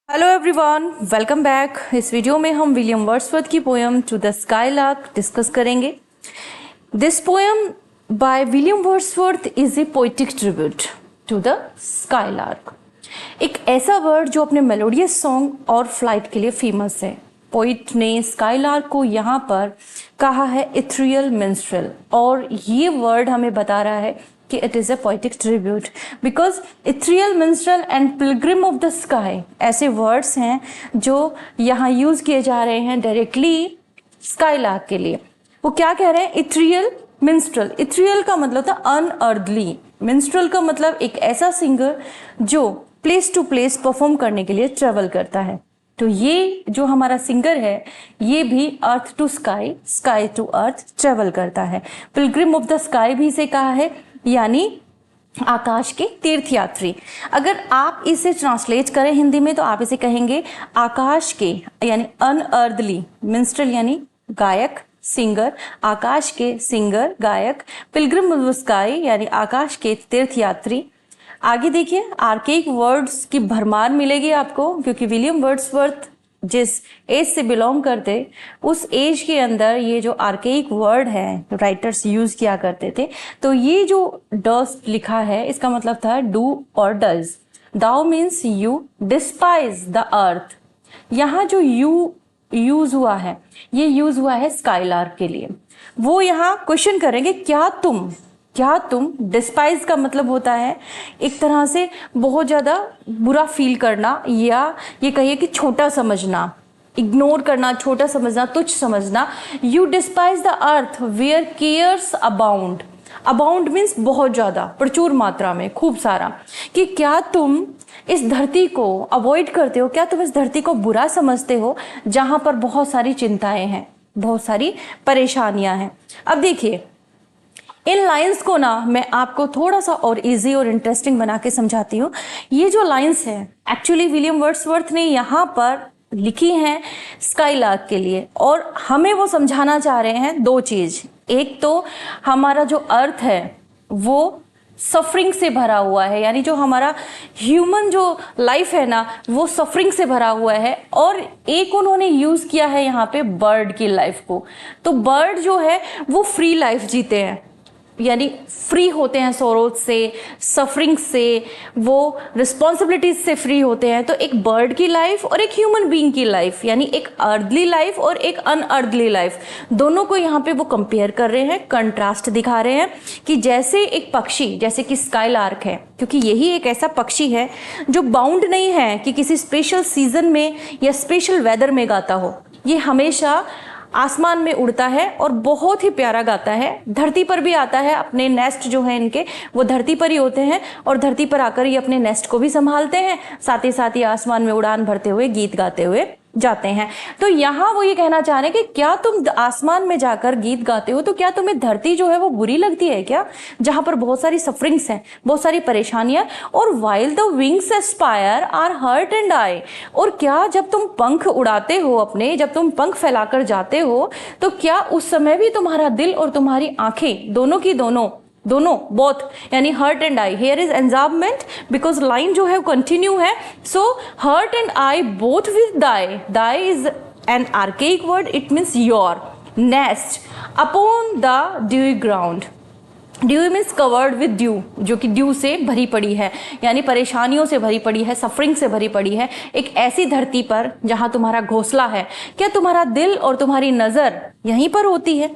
Hello everyone, welcome back. इस video में हम विलियम वर्ड्सवर्थ की poem to the skylark discuss करेंगे। This poem by William Wordsworth is a poetic tribute to the skylark. एक ऐसा word जो अपने मेलोडियस सॉन्ग और फ्लाइट के लिए फेमस है। पोइट ने स्काईलार्क को यहाँ पर कहा है इथेरियल मिन्स्ट्रेल, और ये वर्ड हमें बता रहा है कि it is a poetic tribute because ethereal minstrel and pilgrim of the sky ऐसे वर्ड्स हैं जो यहाँ यूज़ किए जा रहे हैं डायरेक्टली स्काईलार्क के लिए। वो क्या कह रहे हैं? इथेरियल मिन्स्ट्रेल। इथेरियल का मतलब था अनअर्थली, मिन्स्ट्रेल का मतलब एक ऐसा सिंगर जो प्लेस टू प्लेस परफॉर्म करने के लिए ट्रेवल करता है। तो ये जो हमारा सिंगर है ये भी earth to sky, sky to earth travel करता है। पिलग्रिम ऑफ द स्काई भी इसे कहा है, यानी आकाश के तीर्थयात्री। अगर आप इसे ट्रांसलेट करें हिंदी में तो आप इसे कहेंगे आकाश के, यानी अनअर्थली, मिन्स्ट्रेल यानी गायक सिंगर, आकाश के सिंगर गायक, पिलग्रिम ऑफ द स्काई यानी आकाश के तीर्थयात्री। आगे देखिए, आर्केइक वर्ड्स की भरमार मिलेगी आपको, क्योंकि विलियम वर्ड्सवर्थ जिस एज से बिलोंग करते उस एज के अंदर ये जो आर्केइक वर्ड है राइटर्स यूज किया करते थे। तो ये जो डस लिखा है इसका मतलब था डू और does. Thou means you, despise the earth. यहाँ जो यू यूज हुआ है ये यूज हुआ है स्काईलार्क के लिए। वो यहाँ क्वेश्चन करेंगे क्या तुम डिस्पाइज का मतलब होता है एक तरह से बहुत ज़्यादा बुरा फील करना, या ये कहिए कि छोटा समझना, इग्नोर करना, छोटा समझना, तुच्छ समझना। You despise the earth where cares abound. Abound means बहुत ज़्यादा, प्रचुर मात्रा में, खूब सारा। कि क्या तुम इस धरती को अवॉइड करते हो, क्या तुम इस धरती को बुरा समझते हो जहाँ पर बहुत सारी चिंताएं हैं, बहुत सारी परेशानियां हैं। अब देखिए, इन लाइंस को ना मैं आपको थोड़ा सा और इजी और इंटरेस्टिंग बना के समझाती हूँ। ये जो लाइंस हैं एक्चुअली विलियम वर्ड्सवर्थ ने यहाँ पर लिखी हैं स्काईलार्क के लिए, और हमें वो समझाना चाह रहे हैं दो चीज़। एक तो हमारा जो अर्थ है वो सफरिंग से भरा हुआ है, यानी जो हमारा ह्यूमन जो लाइफ है ना वो सफरिंग से भरा हुआ है। और एक उन्होंने यूज़ किया है यहाँ पे बर्ड की लाइफ को। तो बर्ड जो है वो फ्री लाइफ जीते हैं, यानी फ्री होते हैं सोरोज से, सफरिंग से, वो रिस्पॉन्सिबिलिटीज से फ्री होते हैं। तो एक बर्ड की लाइफ और एक ह्यूमन बीइंग की लाइफ, यानी एक अर्थली लाइफ और एक अनअर्थली लाइफ, दोनों को यहाँ पे वो कंपेयर कर रहे हैं, कंट्रास्ट दिखा रहे हैं। कि जैसे एक पक्षी, जैसे कि स्काईलार्क है, क्योंकि यही एक ऐसा पक्षी है जो बाउंड नहीं है कि किसी स्पेशल सीजन में या स्पेशल वेदर में गाता हो। ये हमेशा आसमान में उड़ता है और बहुत ही प्यारा गाता है। धरती पर भी आता है, अपने नेस्ट जो है इनके वो धरती पर ही होते हैं, और धरती पर आकर ये अपने नेस्ट को भी संभालते हैं, साथ ही आसमान में उड़ान भरते हुए गीत गाते हुए जाते हैं। तो यहाँ वो ये कहना चाह रहे हैं कि क्या तुम आसमान में जाकर गीत गाते हो तो क्या तुम्हें धरती जो है वो बुरी लगती है क्या, जहां पर बहुत सारी सफरिंग्स हैं, बहुत सारी परेशानियां। और while the wings aspire are heart and eye, और क्या जब तुम पंख उड़ाते हो अपने, जब तुम पंख फैलाकर जाते हो तो क्या उस समय भी तुम्हारा दिल और तुम्हारी आंखें दोनों की दोनों बोथ, यानी heart and eye. Here is enjambment because line जो है वो कंटिन्यू है। So heart and eye both with thy is an archaic word, it means your nest upon the dewy ground. Dew means covered with dew, जो कि due से भरी पड़ी है, यानी परेशानियों से भरी पड़ी है, सफरिंग से भरी पड़ी है, एक ऐसी धरती पर जहां तुम्हारा घोंसला है। क्या तुम्हारा दिल और तुम्हारी नजर यहीं पर होती है?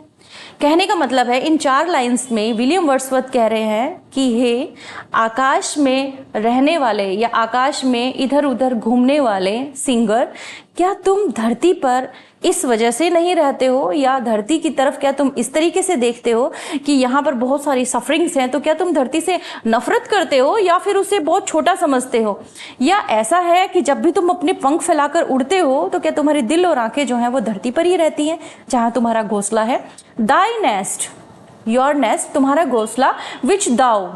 कहने का मतलब है इन चार लाइंस में विलियम वर्ड्सवर्थ कह रहे हैं कि हे आकाश में रहने वाले या आकाश में इधर उधर घूमने वाले सिंगर, क्या तुम धरती पर इस वजह से नहीं रहते हो, या धरती की तरफ क्या तुम इस तरीके से देखते हो कि यहाँ पर बहुत सारी सफरिंग्स हैं, तो क्या तुम धरती से नफरत करते हो या फिर उसे बहुत छोटा समझते हो, या ऐसा है कि जब भी तुम अपने पंख फैलाकर उड़ते हो तो क्या तुम्हारे दिल और आंखें जो हैं वो धरती पर ही रहती हैं जहाँ तुम्हारा घोंसला है। दाई नेस्ट, योर नेस्ट, तुम्हारा घोंसला, which thou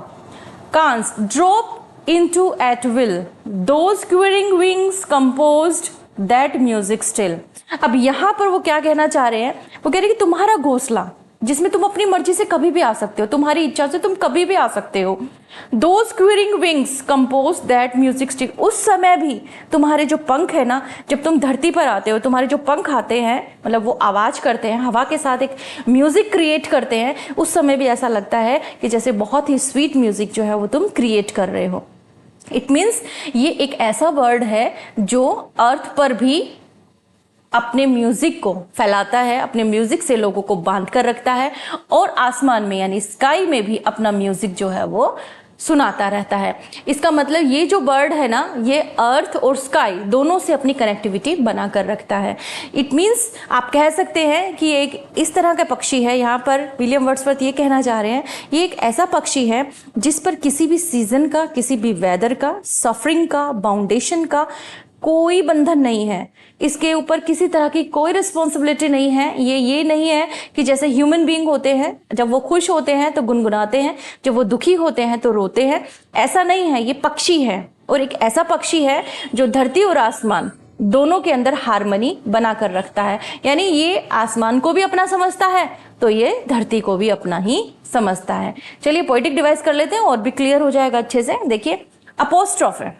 canst drop into at will, those quivering wings composed that music still. अब यहाँ पर वो क्या कहना चाह रहे हैं? वो कह रहे हैं कि तुम्हारा घोंसला, जिसमें तुम अपनी मर्जी से कभी भी आ सकते हो, तुम्हारी इच्छा से तुम कभी भी आ सकते हो। Those quivering wings compose that music stick। उस समय भी तुम्हारे जो पंख है ना, जब तुम धरती पर आते हो, तुम्हारे जो पंख आते हैं, मतलब वो आवाज करते हैं, हवा के साथ एक म्यूजिक क्रिएट करते हैं, उस समय भी ऐसा लगता है कि जैसे बहुत ही स्वीट म्यूजिक जो है वो तुम क्रिएट कर रहे हो। इट मीन्स ये एक ऐसा बर्ड है जो अर्थ पर भी अपने म्यूजिक को फैलाता है, अपने म्यूजिक से लोगों को बांध कर रखता है, और आसमान में यानी स्काई में भी अपना म्यूजिक जो है वो सुनाता रहता है। इसका मतलब ये जो बर्ड है ना, ये अर्थ और स्काई दोनों से अपनी कनेक्टिविटी बना कर रखता है। इट मीन्स आप कह सकते हैं कि एक इस तरह का पक्षी है, यहाँ पर विलियम वर्ड्सवर्थ ये कहना चाह रहे हैं, ये एक ऐसा पक्षी है जिस पर किसी भी सीजन का, किसी भी वेदर का, सफरिंग का, बाउंडेशन का कोई बंधन नहीं है। इसके ऊपर किसी तरह की कोई रिस्पॉन्सिबिलिटी नहीं है। ये नहीं है कि जैसे ह्यूमन बीइंग होते हैं, जब वो खुश होते हैं तो गुनगुनाते हैं, जब वो दुखी होते हैं तो रोते हैं। ऐसा नहीं है, ये पक्षी है, और एक ऐसा पक्षी है जो धरती और आसमान दोनों के अंदर हार्मनी बना कर रखता है। यानी ये आसमान को भी अपना समझता है तो ये धरती को भी अपना ही समझता है। चलिए पोएटिक डिवाइस कर लेते हैं और भी क्लियर हो जाएगा अच्छे से। देखिए, अपोस्ट्रोफ है।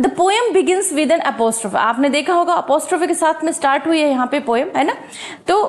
The poem begins with an apostrophe. आपने देखा होगा अपोस्ट्रोफे के साथ में स्टार्ट हुई है यहाँ पे पोएम, है ना। तो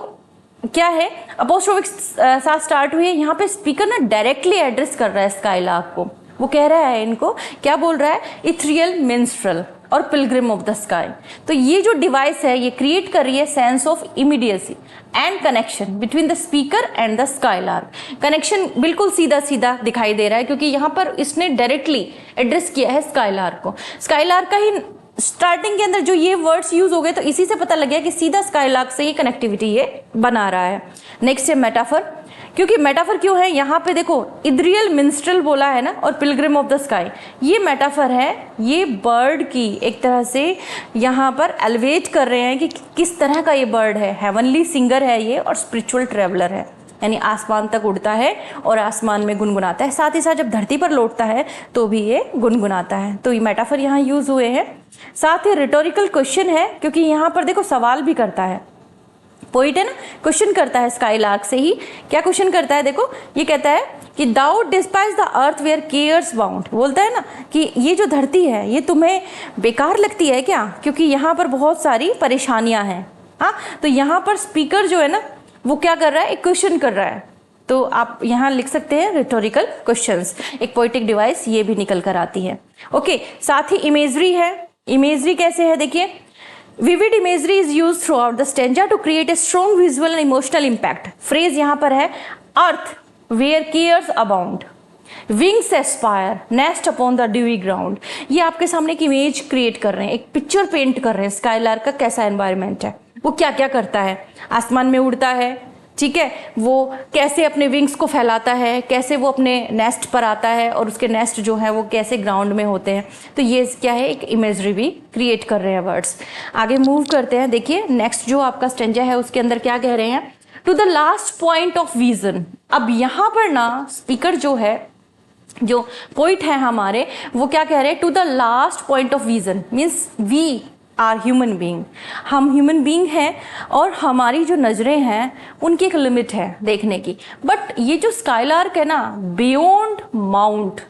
क्या है, अपोस्ट्रोफे के साथ स्टार्ट हुई है। यहाँ पे स्पीकर ना डायरेक्टली एड्रेस कर रहा है स्काईलार्क को। वो कह रहा है इनको, क्या बोल रहा है, इथरियल मिन्स्ट्रल और पिलग्रिम ऑफ द स्काई। तो ये जो डिवाइस है ये क्रिएट कर रही है sense of immediacy and connection between the speaker and the skylark. Connection बिल्कुल सीधा सीधा दिखाई दे रहा है क्योंकि यहाँ पर इसने डायरेक्टली एड्रेस किया है स्काईलार्क को। स्काईलार्क का ही स्टार्टिंग के अंदर जो ये वर्ड्स यूज हो गए तो इसी से पता लग गया कि सीधा स्काईलार्क से ही कनेक्टिविटी ये बना रहा है। नेक्स्ट है मेटाफर। क्योंकि मेटाफर क्यों है, यहाँ पे देखो इथरियल मिन्स्ट्रल बोला है ना, और पिलग्रिम ऑफ द स्काई, ये मेटाफर है। ये बर्ड की एक तरह से यहाँ पर एलिवेट कर रहे हैं कि किस तरह का ये बर्ड है। हेवनली सिंगर है ये और स्पिरिचुअल ट्रेवलर है, यानी आसमान तक उड़ता है और आसमान में गुनगुनाता है। साथ ही साथ जब धरती पर लौटता है तो भी ये गुनगुनाता है। तो ये मेटाफर यहाँ यूज हुए हैं। साथ ही रिटोरिकल क्वेश्चन है क्योंकि यहाँ पर देखो सवाल भी करता है पोइट, है ना, क्वेश्चन करता है स्काईलार्क से ही। क्या क्वेश्चन करता है, देखो ये कहता है कि thou despise the earth where cares bound. बोलता है ना कि ये जो धरती है ये तुम्हें बेकार लगती है क्या, क्योंकि यहाँ पर बहुत सारी परेशानियां हैं। हाँ, तो यहाँ पर स्पीकर जो है ना वो क्या कर रहा है, एक क्वेश्चन कर रहा है। तो आप यहाँ लिख सकते हैं रिटोरिकल क्वेश्चंस। एक पोइटिक डिवाइस ये भी निकल कर आती है। ओके, साथ ही इमेजरी है। इमेजरी कैसे है, देखिए, vivid imagery is use throughout the stanza to create a strong visual and emotional impact. Phrase यहाँ पर है earth where cares abound, wings aspire, nest upon the dewy ground. ये आपके सामने एक इमेज क्रिएट कर रहे हैं, एक पिक्चर पेंट कर रहे हैं स्काईलार्क का कैसा एनवायरनमेंट है, वो क्या क्या करता है। आसमान में उड़ता है, ठीक है, वो कैसे अपने विंग्स को फैलाता है, कैसे वो अपने नेस्ट पर आता है, और उसके नेस्ट जो है वो कैसे ग्राउंड में होते हैं। तो ये क्या है, एक इमेजरी भी क्रिएट कर रहे हैं वर्ड्स। आगे मूव करते हैं। देखिए नेक्स्ट जो आपका स्टेंजा है उसके अंदर क्या कह रहे हैं, to the last point of vision. अब यहाँ पर ना स्पीकर जो है, जो पोइट है हमारे, वो क्या कह रहे हैं, to the last point of vision means we are human being. हम ह्यूमन बींग हैं और हमारी जो नजरें हैं उनकी एक लिमिट है देखने की। बट ये जो स्काईलार्क है ना, बियॉन्ड माउंट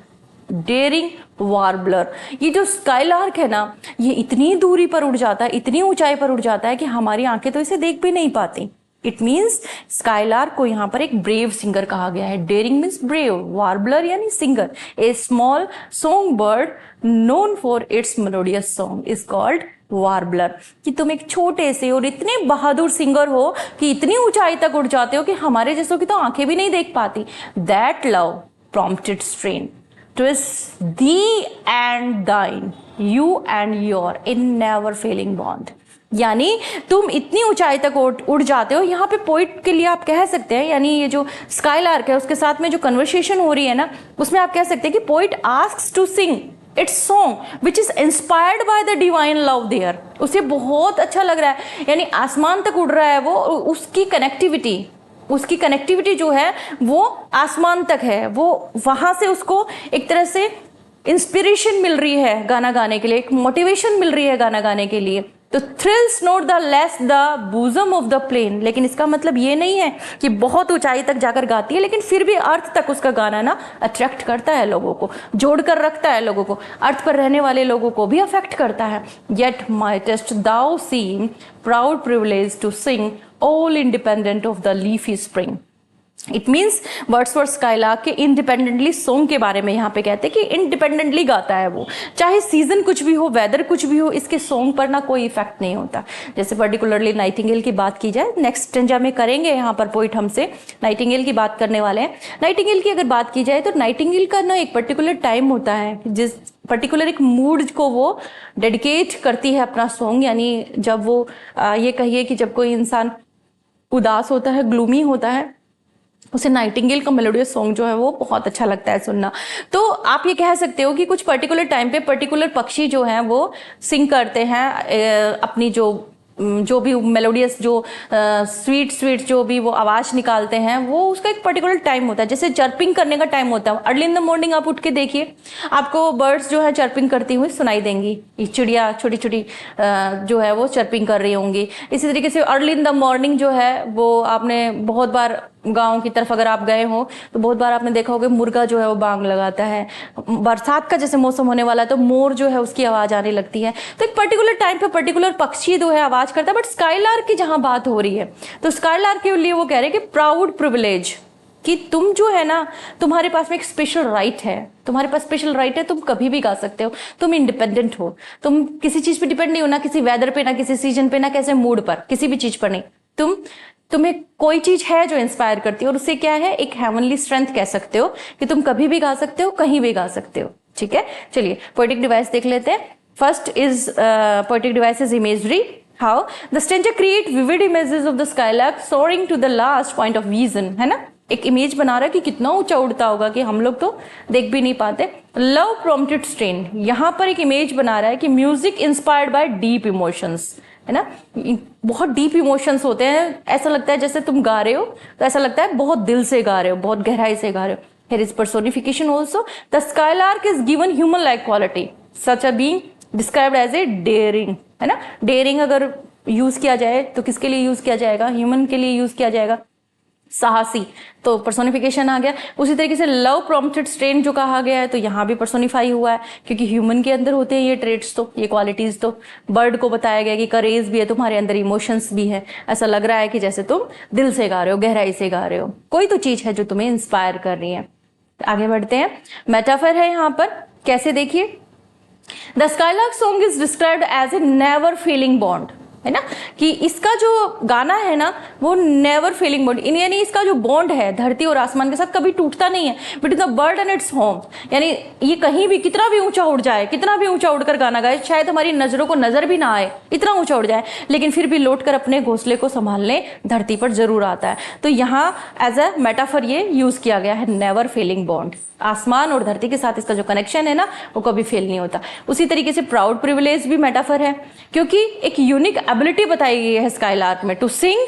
डेयरिंग वार्बलर, ये जो स्काईलार्क है ना ये इतनी दूरी पर उड़ जाता है, इतनी ऊंचाई पर उड़ जाता है कि हमारी आंखें तो इसे देख भी नहीं पाती। इट मीन्स स्काईलार्क को यहाँ पर एक ब्रेव सिंगर कहा गया है। डेयरिंग मीन्स ब्रेव, वार्बलर यानी singer. A small song bird known for its melodious song is called warbler. कि तुम एक छोटे से और इतने बहादुर सिंगर हो कि इतनी ऊंचाई तक उड़ जाते हो कि हमारे जैसों की तो आंखें भी नहीं देख पाती। That love prompted strain twist thee and thine, you and your in never failing bond। यानी तुम इतनी ऊंचाई तक उड़ जाते हो। यहाँ पे पोइट के लिए आप कह सकते हैं, यानी ये जो स्काईलार्क है उसके साथ में जो कन्वर्सेशन हो रही है ना, उसमें आप कह सकते हैं कि poet asks to sing its song which is inspired by the divine love there. उसे बहुत अच्छा लग रहा है, यानी आसमान तक उड़ रहा है वो, उसकी कनेक्टिविटी जो है वो आसमान तक है। वो वहां से उसको एक तरह से इंस्पिरेशन मिल रही है गाना गाने के लिए, एक मोटिवेशन मिल रही है गाना गाने के लिए। तो thrills not the less the bosom of the plain, लेकिन इसका मतलब ये नहीं है कि बहुत ऊंचाई तक जाकर गाती है, लेकिन फिर भी अर्थ तक उसका गाना ना अट्रैक्ट करता है, लोगों को जोड़ कर रखता है, लोगों को अर्थ पर रहने वाले लोगों को भी अफेक्ट करता है। Yet mightiest thou seem proud privilege to sing all independent of the leafy spring. It means Wordsworth skylark के इंडिपेंडेंटली सॉन्ग के बारे में यहाँ पे कहते हैं कि इंडिपेंडेंटली गाता है वो, चाहे सीजन कुछ भी हो, वेदर कुछ भी हो, इसके सॉन्ग पर ना कोई इफेक्ट नहीं होता। जैसे पर्टिकुलरली नाइटिंगेल की बात की जाए, नेक्स्ट स्टेंजा में करेंगे, यहाँ पर पोइट हमसे नाइटिंगेल की बात करने वाले हैं। नाइटिंगेल की अगर बात की जाए तो नाइटिंगेल का ना एक पर्टिकुलर टाइम होता है, जिस पर्टिकुलर एक मूड को वो डेडिकेट करती है अपना सॉन्ग, यानी जब वो ये कहिए कि जब कोई इंसान उदास होता है, ग्लूमी होता है, उसे नाइटिंगेल का मेलोडियस सॉन्ग जो है वो बहुत अच्छा लगता है सुनना। तो आप ये कह सकते हो कि कुछ पर्टिकुलर टाइम पे पर्टिकुलर पक्षी जो हैं वो सिंग करते हैं अपनी जो भी मेलोडियस, जो स्वीट जो भी वो आवाज़ निकालते हैं, वो उसका एक पर्टिकुलर टाइम होता है। जैसे चर्पिंग करने का टाइम होता है, अर्ली इन द मॉर्निंग आप उठ के देखिए, आपको बर्ड्स जो है चर्पिंग करती हुई सुनाई देंगी, ये चिड़िया छोटी छोटी जो है वो चर्पिंग कर रही होंगी। इसी तरीके से अर्ली इन द मॉर्निंग जो है वो आपने बहुत बार गांव की तरफ अगर आप गए हो तो बहुत बार आपने देखा होगा मुर्गा जो है वो बांग लगाता है। बरसात का जैसे मौसम होने वाला है तो मोर जो है उसकी आवाज आने लगती है। तो एक पर्टिकुलर टाइम पे पर्टिकुलर पक्षी जो है आवाज करता है। बट स्काईलार्क की जहां बात हो रही है तो स्काईलार्क के लिए वो कह रहे हैं कि प्राउड प्रिविलेज, कि तुम जो है ना, तुम्हारे पास में एक स्पेशल राइट है, तुम्हारे पास स्पेशल राइट है, तुम कभी भी गा सकते हो, तुम इंडिपेंडेंट हो, तुम किसी चीज पे डिपेंड नहीं हो, ना किसी वेदर पे, ना किसी सीजन पे, ना कैसे मूड पर, किसी भी चीज पर नहीं। तुम्हें कोई चीज है जो इंस्पायर करती है, और उससे क्या है, एक हेवनली स्ट्रेंथ कह सकते हो कि तुम कभी भी गा सकते हो, कहीं भी गा सकते हो। ठीक है, चलिए पोएटिक डिवाइस देख लेते हैं। First is poetic device is imagery. How the stanza create vivid images of the skylark soaring to the last point of vision, है ना, एक इमेज बना रहा है कि कितना ऊंचा उड़ता होगा कि हम लोग तो देख भी नहीं पाते। लव प्रॉम्प्टेड स्ट्रेन, यहां पर एक इमेज बना रहा है कि music inspired by deep emotions, है ना, बहुत डीप इमोशंस होते हैं, ऐसा लगता है जैसे तुम गा रहे हो तो ऐसा लगता है बहुत दिल से गा रहे हो, बहुत गहराई से गा रहे हो। Here is personification also, the skylark is given human like quality such a being described as a daring, है ना। डेयरिंग अगर यूज किया जाए तो किसके लिए यूज किया जाएगा, ह्यूमन के लिए यूज किया जाएगा, साहसी, तो पर्सोनिफिकेशन आ गया। उसी तरीके से लव प्रॉम्प्टेड स्ट्रेन जो कहा गया है तो यहाँ भी पर्सोनिफाई हुआ है, क्योंकि ह्यूमन के अंदर होते हैं ये ट्रेट्स, तो ये क्वालिटीज। तो बर्ड को बताया गया कि करेज भी है, तुम्हारे अंदर इमोशंस भी है, ऐसा लग रहा है कि जैसे तुम दिल से गा रहे हो, गहराई से गा रहे हो, कोई तो चीज है जो तुम्हें इंस्पायर कर रही है। आगे बढ़ते हैं, मेटाफर है यहाँ पर, कैसे देखिए, the skylark song is described as a never feeling bond, है ना, कि इसका जो गाना है ना वो नेवर फीलिंग बॉन्ड, यानी इसका जो बॉन्ड है धरती और आसमान के साथ कभी टूटता नहीं है, between the bird and its home. यानी ये कहीं भी कितना भी ऊंचा उड़ जाए, कितना भी ऊंचा उड़कर गाना गाए, शायद हमारी नजरों को नजर भी ना आए, इतना ऊंचा उड़ जाए, लेकिन फिर भी लौटकर अपने घोंसले को संभालने धरती पर जरूर आता है। तो यहाँ एज अ मेटाफर ये यूज किया गया है, नेवर फीलिंग बॉन्ड, आसमान और धरती के साथ इसका जो कनेक्शन है ना वो कभी फेल नहीं होता। उसी तरीके से प्राउड प्रिविलेज भी मेटाफर है, क्योंकि एक यूनिक एबिलिटी बताई गई है स्काईलार्क में, to sing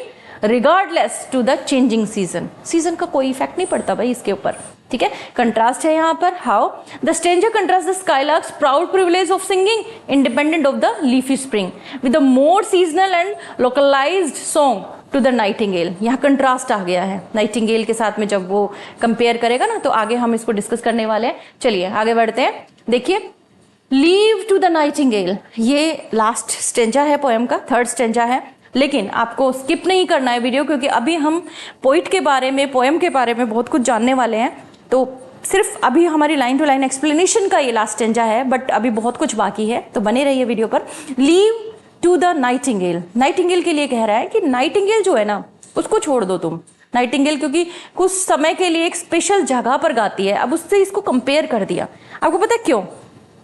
regardless to the changing season, season का कोई इफेक्ट नहीं पड़ता भाई इसके ऊपर। ठीक है, कंट्रास्ट है यहाँ पर, how the stranger contrast the skylark's proud privilege of singing independent of the leafy spring with a more seasonal and localised song to the nightingale. यहाँ कंट्रास्ट आ गया है नाइटिंगेल के साथ में, जब वो कंपेयर करेगा ना तो आगे हम इसको डिस्कस करने वाले हैं। चलिए आगे बढ़ते हैं, देखिए लीव टू द नाइटिंगेल, ये लास्ट स्टेंजा है पोएम का, थर्ड स्टेंजा है, लेकिन आपको स्किप नहीं करना है वीडियो, क्योंकि अभी हम पोइट के बारे में, पोएम के बारे में बहुत कुछ जानने वाले हैं। तो सिर्फ अभी हमारी लाइन टू लाइन एक्सप्लेनेशन का ये लास्ट स्टेंजा है, बट अभी बहुत कुछ बाकी है, तो बने रहिए वीडियो पर। Leave to the nightingale, nightingale के लिए कह रहा है कि नाइटिंगेल जो है ना उसको छोड़ दो तुम। नाइटिंगेल क्योंकि कुछ समय के लिए एक स्पेशल जगह पर गाती है, अब उससे इसको कंपेयर कर दिया। आपको पता है क्यों?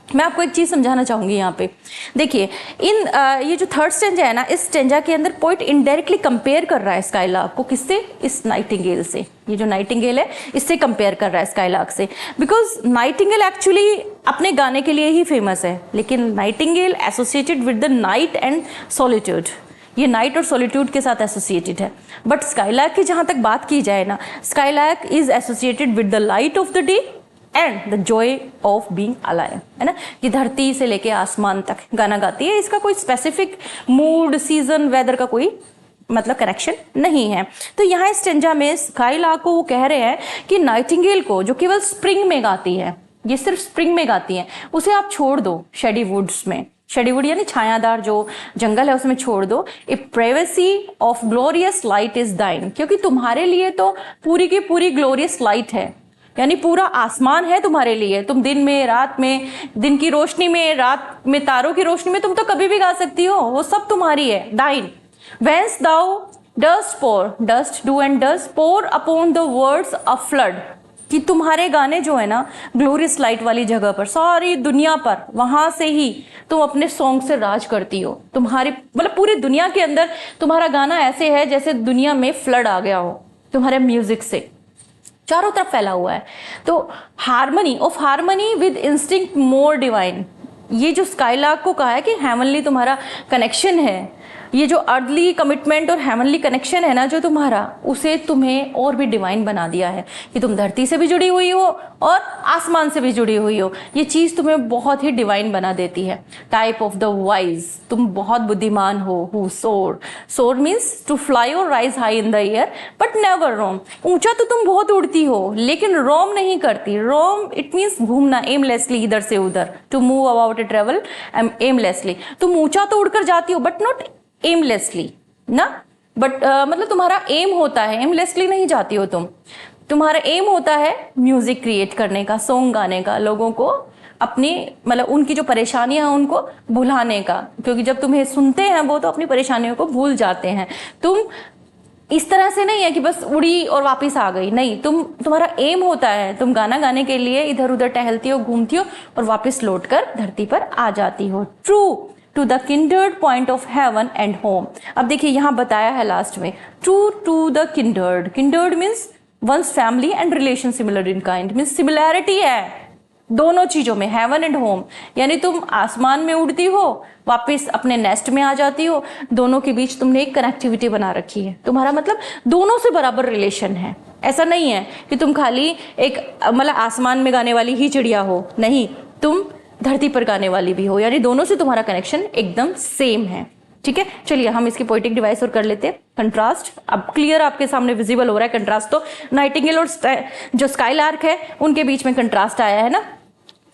मैं आपको एक चीज समझाना चाहूंगी यहाँ पे, देखिए ये जो थर्ड स्टेंजा है ना, इस स्टेंजा के अंदर पोइट इनडायरेक्टली कंपेयर कर रहा है स्काईलार्क को, किससे? इस नाइटिंगेल से। ये जो नाइटिंगेल है इससे कंपेयर कर रहा है स्काईलार्क से, बिकॉज नाइटिंगेल एक्चुअली अपने गाने के लिए ही फेमस है, लेकिन Nightingale associated with the night and solitude, ये नाइट और सॉलिट्यूड के साथ एसोसिएटेड है। बट स्काईलार्क की जहां तक बात की जाए ना, skylark is associated with the light of the day and the Joy of being alive, है ना। ये धरती से लेके आसमान तक गाना गाती है। इसका कोई स्पेसिफिक मूड, सीजन, वेदर का कोई मतलब कनेक्शन नहीं है। तो यहाँ इस स्टेंजा में स्काईलार्क को वो कह रहे हैं कि नाइटिंगेल को, जो केवल स्प्रिंग में गाती है, ये सिर्फ स्प्रिंग में गाती है, उसे आप छोड़ दो शेडी वुड्स में, शेडी वुड यानी छायादार जो जंगल है उसमें छोड़ दो। A privacy of glorious light is thine, क्योंकि तुम्हारे लिए तो पूरी की पूरी ग्लोरियस लाइट है, यानी पूरा आसमान है तुम्हारे लिए। तुम दिन में, रात में, दिन की रोशनी में, रात में तारों की रोशनी में, तुम तो कभी भी गा सकती हो, वो सब तुम्हारी है। दाइन Whence thou dost pour, dust do and does pour upon the words a flood, कि तुम्हारे गाने जो है ना ग्लोरियस लाइट वाली जगह पर, सारी दुनिया पर, वहां से ही तुम अपने सॉन्ग से राज करती हो। तुम्हारी मतलब पूरी दुनिया के अंदर तुम्हारा गाना ऐसे है जैसे दुनिया में फ्लड आ गया हो तुम्हारे म्यूजिक से, चारों तरफ फैला हुआ है। तो harmony with instinct more divine, ये जो स्काईलार्क को कहा है कि हेवनली तुम्हारा कनेक्शन है, ये जो अर्दली कमिटमेंट और हेवनली कनेक्शन है ना जो तुम्हारा, उसे तुम्हें और भी डिवाइन बना दिया है कि तुम धरती से भी जुड़ी हुई हो और आसमान से भी जुड़ी हुई हो। ये चीज़ तुम्हें बहुत ही डिवाइन बना देती है। टाइप ऑफ द वाइज, तुम बहुत बुद्धिमान हो। Who soar means to fly और rise high in the air but never roam, ऊंचा तो तुम बहुत उड़ती हो लेकिन रोम नहीं करती। रोम इट मीन्स घूमना एमलेसली, इधर से उधर, to move about a travel aimlessly. तुम ऊंचा तो उड़कर जाती हो बट नॉट एमलेसली ना, बट मतलब तुम्हारा एम होता है, एमलेसली नहीं जाती हो तुम। तुम्हारा एम होता है म्यूजिक क्रिएट करने का, सॉन्ग गाने का, लोगों को अपनी मतलब उनकी जो परेशानियां हैं उनको भुलाने का, क्योंकि जब तुम्हें सुनते हैं वो तो अपनी परेशानियों को भूल जाते हैं। तुम इस तरह से नहीं है कि बस उड़ी और वापस आ गई, नहीं, तुम्हारा एम होता है, तुम गाना गाने के लिए इधर उधर टहलती हो, घूमती हो और वापस लौटकर धरती पर आ जाती हो। True to the kindred point of heaven and home. अब देखिए यहाँ बताया है लास्ट में, true to the kindred means ones family and relation similar in kind, means similarity है दोनों चीजों में, हेवन एंड होम, यानी तुम आसमान में उड़ती हो, वापस अपने नेस्ट में आ जाती हो, दोनों के बीच तुमने एक कनेक्टिविटी बना रखी है। तुम्हारा मतलब दोनों से बराबर रिलेशन है। ऐसा नहीं है कि तुम खाली एक मतलब आसमान में गाने वाली ही चिड़िया हो, नहीं, तुम धरती पर गाने वाली भी हो, यानी दोनों से तुम्हारा कनेक्शन एकदम सेम है। ठीक है, चलिए हम इसकी पोइटिक डिवाइस और कर लेते हैं। कंट्रास्ट अब क्लियर आपके सामने विजिबल हो रहा है। कंट्रास्ट तो नाइटिंगेल और जो स्काईलार्क है उनके बीच में कंट्रास्ट आया है ना।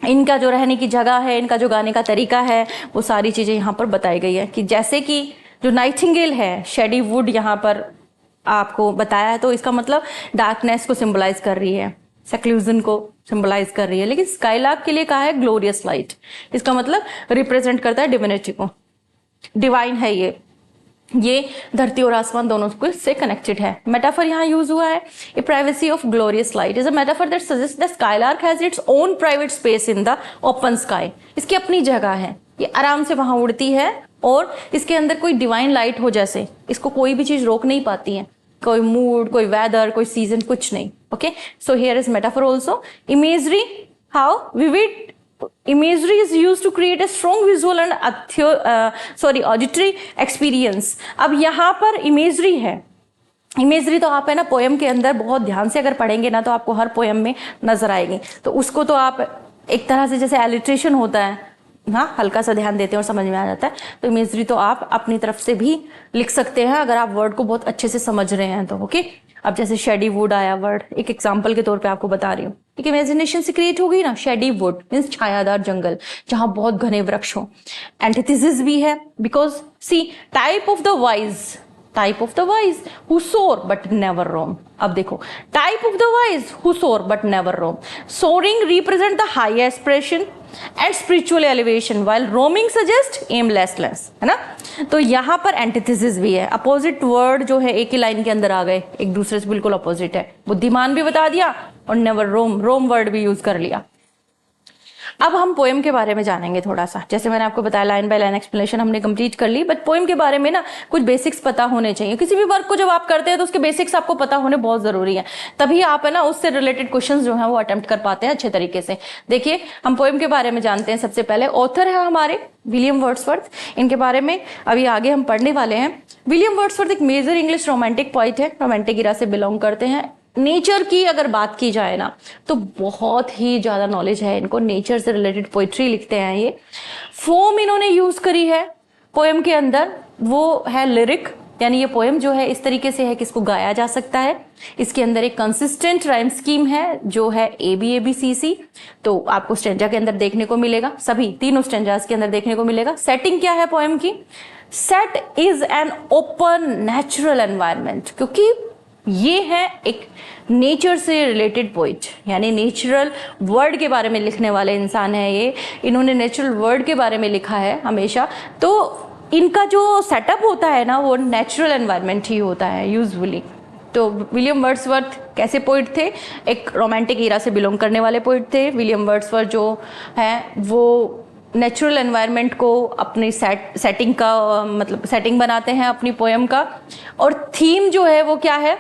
इनका जो रहने की जगह है, इनका जो गाने का तरीका है, वो सारी चीजें यहाँ पर बताई गई है। कि जैसे कि जो नाइटिंगेल है शेडी वुड यहाँ पर आपको बताया है, तो इसका मतलब डार्कनेस को सिंबलाइज कर रही है, सेक्लूजन को सिंबलाइज कर रही है। लेकिन स्काईलार्क के लिए कहा है ग्लोरियस लाइट, इसका मतलब रिप्रेजेंट करता है डिविनिटी को, डिवाइन है ये धरती और आसमान दोनों से कनेक्टेड है। मेटाफर यहाँ यूज हुआ है, a privacy of glorious light is a metaphor that suggest that skylark has its own private space in the open sky. इसकी अपनी जगह है, ये आराम से वहां उड़ती है और इसके अंदर कोई डिवाइन लाइट हो जैसे, इसको कोई भी चीज रोक नहीं पाती है, कोई मूड, कोई वेदर, कोई सीजन, कुछ नहीं। Okay, so here is metaphor also. Imagery, how vivid imagery is used to create a strong visual and auditory experience। अब यहाँ पर इमेजरी है, इमेजरी तो आप है ना पोएम के अंदर बहुत ध्यान से अगर पढ़ेंगे ना तो आपको हर पोएम में नजर आएगी। तो उसको तो आप एक तरह से जैसे एलिट्रेशन होता है, हाँ, हल्का सा ध्यान देते हैं और समझ में आ जाता है। तो इमेजरी तो आप अपनी तरफ से भी लिख सकते हैं अगर आप वर्ड को बहुत अच्छे से समझ रहे हैं तो। ओके, अब जैसे शेडी वुड आया वर्ड, एक एग्जांपल के तौर पे आपको बता रही हूँ। एक इमेजिनेशन से क्रिएट हो गई ना, शेडी वुड मीन्स छायादार जंगल जहां बहुत घने वृक्ष हो। एंटिथेसिस भी है because see type of the wise who soar but never roam. अब देखो, type of the wise who soar but never roam. Soaring represent the high aspiration and spiritual elevation while roaming suggest aimlessness, है ना। तो यहाँ पर एंटिथेसिस भी है, opposite word जो है एक ही लाइन के अंदर आ गए, एक दूसरे से बिल्कुल अपोजिट है। बुद्धिमान भी बता दिया और नेवर रोम वर्ड भी यूज कर लिया। अब हम पोएम के बारे में जानेंगे थोड़ा सा। जैसे मैंने आपको बताया लाइन बाय लाइन एक्सप्लेनेशन हमने कंप्लीट कर ली, बट पोएम के बारे में ना कुछ बेसिक्स पता होने चाहिए। किसी भी वर्क को जब आप करते हैं तो उसके बेसिक्स आपको पता होने बहुत जरूरी है, तभी आप है ना उससे रिलेटेड क्वेश्चंस जो है वो अटेम्प्ट कर पाते हैं अच्छे तरीके से। देखिए हम पोएम के बारे में जानते हैं। सबसे पहले ऑथर है हमारे विलियम वर्ड्सवर्थ, इनके बारे में अभी आगे हम पढ़ने वाले हैं। विलियम वर्ड्सवर्थ एक मेजर इंग्लिश रोमांटिक पोइट है, रोमांटिक इरा से बिलोंग करते हैं। नेचर की अगर बात की जाए ना तो बहुत ही ज़्यादा नॉलेज है इनको, नेचर से रिलेटेड पोइट्री लिखते हैं ये। फॉर्म इन्होंने यूज़ करी है पोएम के अंदर, वो है लिरिक, यानी ये पोएम जो है इस तरीके से है कि इसको गाया जा सकता है। इसके अंदर एक कंसिस्टेंट राइम स्कीम है जो है ABABCC, तो आपको स्टेंजा के अंदर देखने को मिलेगा, सभी तीनों स्टेंजास के अंदर देखने को मिलेगा। सेटिंग क्या है पोएम की? Set is an open natural environment, क्योंकि ये है एक नेचर से रिलेटेड पोइट, यानी नेचुरल वर्ल्ड के बारे में लिखने वाले इंसान है ये। इन्होंने नेचुरल वर्ल्ड के बारे में लिखा है हमेशा, तो इनका जो सेटअप होता है ना वो नेचुरल एनवायरनमेंट ही होता है यूजुअली। तो विलियम वर्ड्सवर्थ कैसे पोइट थे? एक रोमांटिक ईरा से बिलोंग करने वाले पोइट थे। विलियम वर्ड्सवर्थ जो हैं वो नेचुरल एनवायरनमेंट को अपनी सेटिंग का मतलब सेटिंग बनाते हैं अपनी पोएम का। और थीम जो है वो क्या है?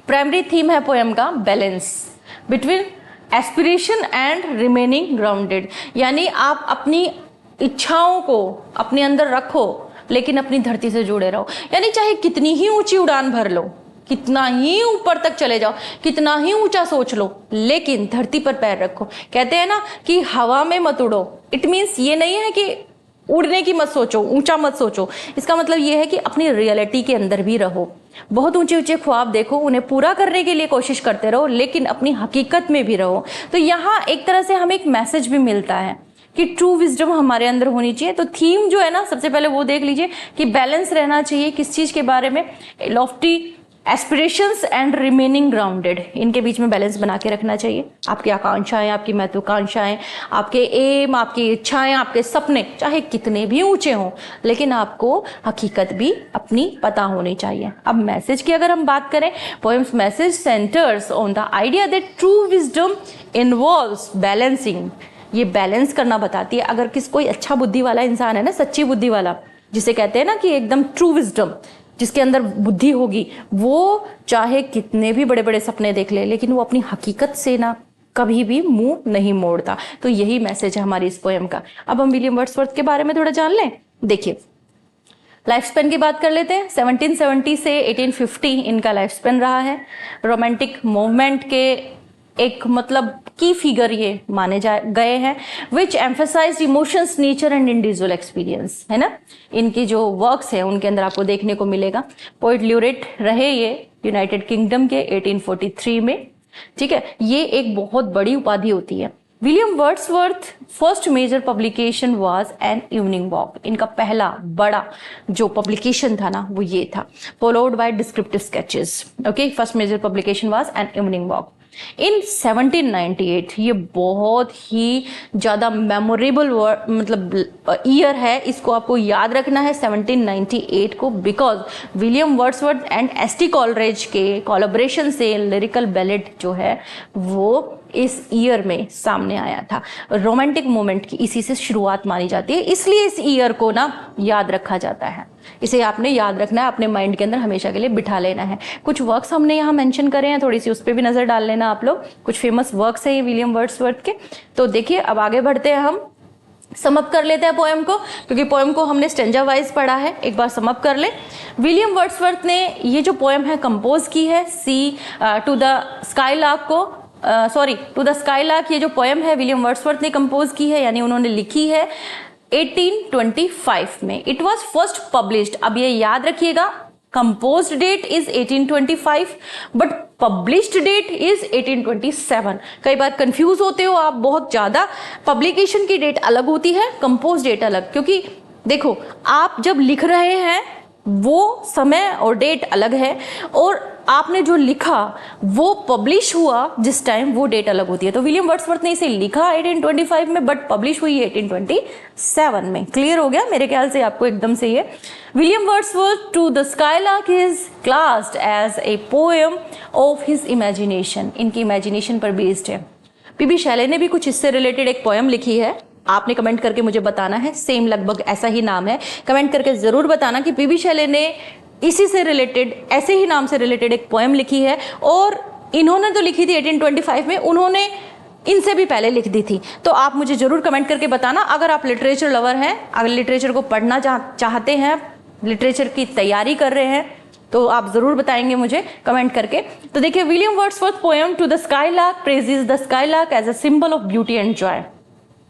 प्राइमरी थीम है पोएम का balance between aspiration and remaining grounded, यानी आप अपनी इच्छाओं को अपने अंदर रखो लेकिन अपनी धरती से जुड़े रहो, यानी चाहे कितनी ही ऊंची उड़ान भर लो, कितना ही ऊपर तक चले जाओ, कितना ही ऊंचा सोच लो, लेकिन धरती पर पैर रखो। कहते हैं ना कि हवा में मत उड़ो, इट मीन्स ये नहीं है कि उड़ने की मत सोचो, ऊंचा मत सोचो, इसका मतलब ये है कि अपनी रियलिटी के अंदर भी रहो। बहुत ऊंचे ऊंचे ख्वाब देखो, उन्हें पूरा करने के लिए कोशिश करते रहो, लेकिन अपनी हकीकत में भी रहो। तो यहाँ एक तरह से हमें एक मैसेज भी मिलता है कि ट्रू विजडम हमारे अंदर होनी चाहिए। तो थीम जो है ना, सबसे पहले वो देख लीजिए कि बैलेंस रहना चाहिए किस चीज़ के बारे में? Lofty aspirations and remaining grounded, इनके बीच में बैलेंस बना के रखना चाहिए। आपकी आकांक्षाएं, आपकी महत्वाकांक्षाएं, आपके एम, आपकी इच्छाएं, आपके सपने चाहे कितने भी ऊंचे हों, लेकिन आपको हकीकत भी अपनी पता होनी चाहिए। अब मैसेज की अगर हम बात करें, poems message centres on the idea that true wisdom involves balancing, ये बैलेंस करना बताती है। अगर कोई अच्छा बुद्धि वाला इंसान है ना, सच्ची बुद्धि वाला, जिसे कहते हैं ना कि एकदम ट्रू विजडम, जिसके अंदर बुद्धि होगी, वो चाहे कितने भी बड़े बड़े सपने देख ले, लेकिन वो अपनी हकीकत से ना कभी भी मुंह नहीं मोड़ता। तो यही मैसेज है हमारी इस पोएम का। अब हम विलियम वर्ड्सवर्थ के बारे में थोड़ा जान लें। देखिए, लाइफ स्पेन की बात कर लेते हैं। 1770 से 1850 इनका लाइफ स्पेन रहा है। रोमांटिक मूवमेंट के एक मतलब की फिगर ये माने गए हैं, which emphasise emotions, nature and individual experience, है ना। इनकी जो वर्क्स है उनके अंदर आपको देखने को मिलेगा। पोइट ल्यूरेट रहे ये यूनाइटेड किंगडम के 1843 में, ठीक है। ये एक बहुत बड़ी उपाधि होती है। William Wordsworth first major publication was an evening walk, इनका पहला बड़ा जो पब्लिकेशन था ना वो ये था, followed by descriptive sketches. Okay, first major publication was an evening walk in 1798। ये बहुत ही ज़्यादा मेमोरेबल मतलब ईयर है, इसको आपको याद रखना है 1798 को, because William Wordsworth and S T Coleridge के कोलैबोरेशन से लिरिकल बैलेट जो है वो इस ईयर में सामने आया था। रोमांटिक मोमेंट की इसी से शुरुआत मानी जाती है, इसलिए इस ईयर को ना याद रखा जाता है। इसे आपने याद रखना है, अपने माइंड के अंदर हमेशा के लिए बिठा लेना है। कुछ वर्क्स हमने यहाँ मेंशन करे हैं, थोड़ी सी उस पर भी नजर डाल लेना आप लोग। कुछ फेमस वर्क्स हैं ये विलियम वर्ड्सवर्थ के। तो देखिए, अब आगे बढ़ते हैं, हम समअप कर लेते हैं पोएम को, क्योंकि पोएम को हमने स्टेंजा वाइज पढ़ा है। एक बार समअप कर ले। विलियम वर्ड्सवर्थ ने ये जो पोएम है कंपोज की है टू द स्काईलार्क को, टू द स्काईलार्क। ये जो पोएम है विलियम वर्ड्सवर्थ ने कंपोज की है, यानी उन्होंने लिखी है 1825 में। इट वॉज फर्स्ट पब्लिश्ड, अब ये याद रखिएगा, composed date is 1825 but published date is 1827। कई बार कंफ्यूज होते हो आप बहुत ज्यादा, पब्लिकेशन की डेट अलग होती है, कंपोज डेट अलग। क्योंकि देखो, आप जब लिख रहे हैं वो समय और डेट अलग है, और आपने जो लिखा वो पब्लिश हुआ जिस टाइम, वो डेट अलग होती है। तो विलियम वर्ड्सवर्थ ने इसे लिखा 1825 में, बट पब्लिश हुई 1827 में। क्लियर हो गया मेरे ख्याल से आपको एकदम से ये। William Wordsworth to the skylark is classed as a poem of his imagination, इनकी इमेजिनेशन पर बेस्ड है। पीबी शैले ने भी कुछ इससे रिलेटेड एक पोएम लिखी है, आपने कमेंट करके मुझे बताना है, सेम लगभग ऐसा ही नाम है। कमेंट करके जरूर बताना कि पीबी शैले ने इसी से रिलेटेड, ऐसे ही नाम से रिलेटेड एक पोएम लिखी है, और इन्होंने तो लिखी थी 1825 में, उन्होंने इनसे भी पहले लिख दी थी। तो आप मुझे जरूर कमेंट करके बताना। अगर आप लिटरेचर लवर हैं, अगर लिटरेचर को पढ़ना चाहते हैं, लिटरेचर की तैयारी कर रहे हैं, तो आप जरूर बताएंगे मुझे कमेंट करके। तो देखिए, William Wordsworth poem to the skylark praises the skylark as a symbol of beauty and joy.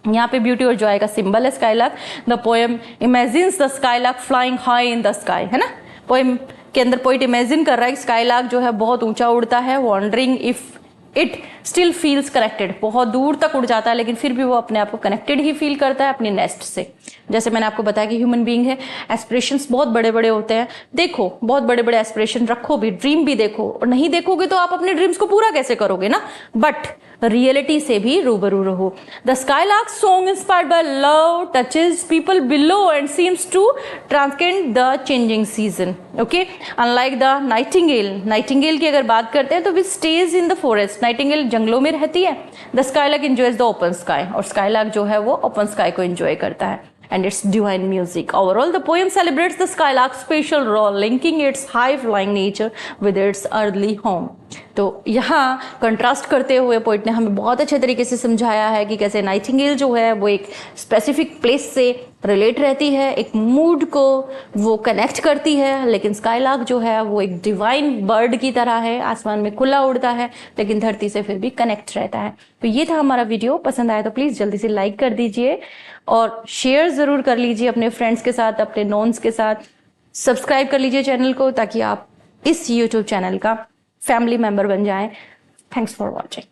यहाँ पे ब्यूटी और जॉय का सिंबल है skylark. The poem imagines the skylark flying high in the sky, है ना। पोएम के अंदर poet imagine कर रहा है कि स्काईलार्क जो है बहुत ऊंचा उड़ता है, wondering if it still feels connected, बहुत दूर तक उड़ जाता है लेकिन फिर भी वो अपने आप को कनेक्टेड ही फील करता है अपनी नेस्ट से। जैसे मैंने आपको बताया कि ह्यूमन बीइंग है, एस्पिरेशंस बहुत बड़े बड़े होते हैं। देखो, बहुत बड़े बड़े एस्पिरेशन रखो भी, ड्रीम भी देखो, और नहीं देखोगे तो आप अपने ड्रीम्स को पूरा कैसे करोगे ना। बट रियलिटी से भी रूबरू रहो। The skylark song inspired by love touches people below and seems to transcend the changing season. Okay, unlike the nightingale, nightingale की अगर बात करते हैं तो which stage in the forest, nightingale जंगलों में रहती है। The skylark enjoys the open sky, और स्काईलार्क जो है वो ओपन स्काई को एंजॉय करता है and its divine music. Overall, the poem celebrates the skylark's special role, linking its high-flying nature with its earthly home. तो यहाँ कंट्रास्ट करते हुए पोइट ने हमें बहुत अच्छे तरीके से समझाया है कि कैसे नाइटिंगेल जो है वो एक स्पेसिफिक प्लेस से रिलेट रहती है, एक मूड को वो कनेक्ट करती है, लेकिन स्काईलार्क जो है वो एक डिवाइन बर्ड की तरह है, आसमान में खुला उड़ता है लेकिन धरती से फिर भी कनेक्ट रहता है। तो ये था हमारा वीडियो। पसंद आया तो प्लीज़ जल्दी से लाइक कर दीजिए और शेयर ज़रूर कर लीजिए अपने फ्रेंड्स के साथ, अपने नोन्स के साथ। सब्सक्राइब कर लीजिए चैनल को ताकि आप इस यूट्यूब चैनल का फैमिली मेंबर बन जाएं। Thanks for watching.